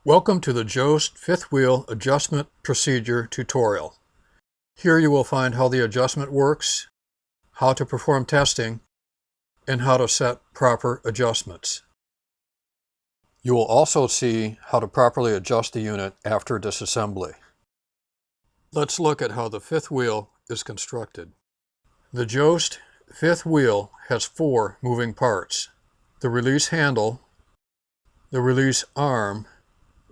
Welcome to the Jost fifth wheel adjustment procedure tutorial. Here you will find how the adjustment works, how to perform testing, and how to set proper adjustments. You will also see how to properly adjust the unit after disassembly. Let's look at how the fifth wheel is constructed. The Jost fifth wheel has 4 moving parts: the release handle, the release arm,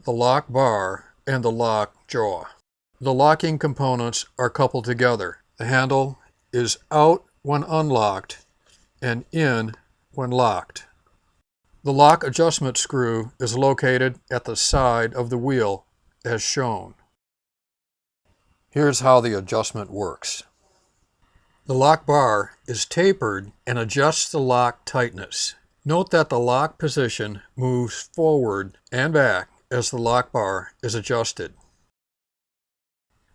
the lock bar, and the lock jaw. The locking components are coupled together. The handle is out when unlocked and in when locked. The lock adjustment screw is located at the side of the wheel as shown. Here's how the adjustment works. The lock bar is tapered and adjusts the lock tightness. Note that the lock position moves forward and back as the lock bar is adjusted.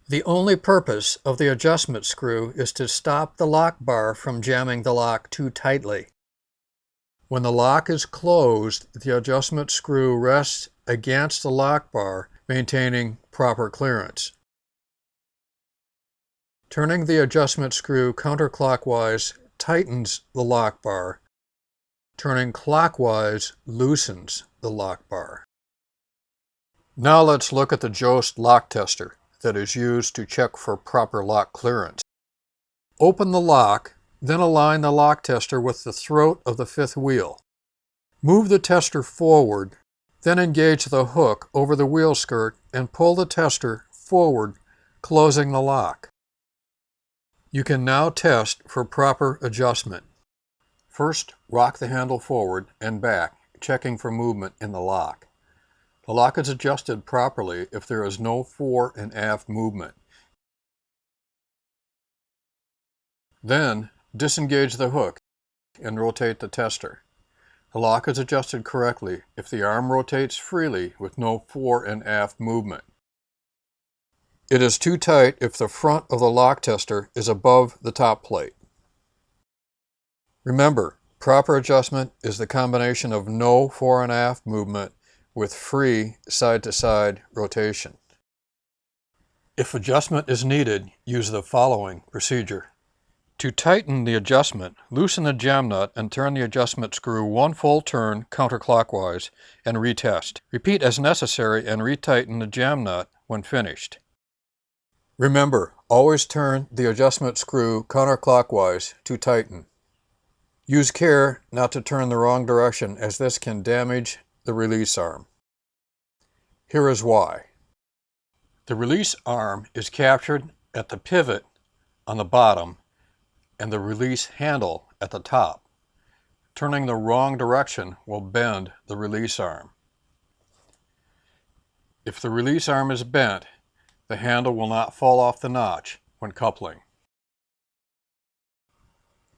The only purpose of the adjustment screw is to stop the lock bar from jamming the lock too tightly. When the lock is closed, the adjustment screw rests against the lock bar, maintaining proper clearance. Turning the adjustment screw counterclockwise tightens the lock bar. Turning clockwise loosens the lock bar. Now let's look at the Jost lock tester that is used to check for proper lock clearance. Open the lock, then align the lock tester with the throat of the fifth wheel. Move the tester forward, then engage the hook over the wheel skirt and pull the tester forward, closing the lock. You can now test for proper adjustment. First, rock the handle forward and back, checking for movement in the lock. The lock is adjusted properly if there is no fore and aft movement. Then, disengage the hook and rotate the tester. The lock is adjusted correctly if the arm rotates freely with no fore and aft movement. It is too tight if the front of the lock tester is above the top plate. Remember, proper adjustment is the combination of no fore and aft movement with free side-to-side rotation. If adjustment is needed, use the following procedure. To tighten the adjustment, loosen the jam nut and turn the adjustment screw 1 full turn counterclockwise and retest. Repeat as necessary and retighten the jam nut when finished. Remember, always turn the adjustment screw counterclockwise to tighten. Use care not to turn the wrong direction, as this can damage the release arm. Here is why. The release arm is captured at the pivot on the bottom and the release handle at the top. Turning the wrong direction will bend the release arm. If the release arm is bent, the handle will not fall off the notch when coupling.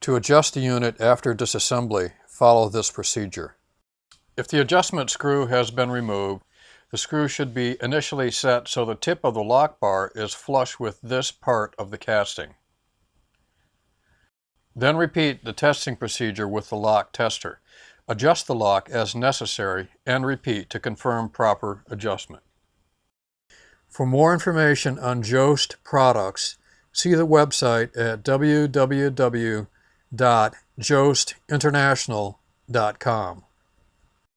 To adjust the unit after disassembly, follow this procedure. If the adjustment screw has been removed, the screw should be initially set so the tip of the lock bar is flush with this part of the casting. Then repeat the testing procedure with the lock tester. Adjust the lock as necessary and repeat to confirm proper adjustment. For more information on Jost products, see the website at www.jostinternational.com.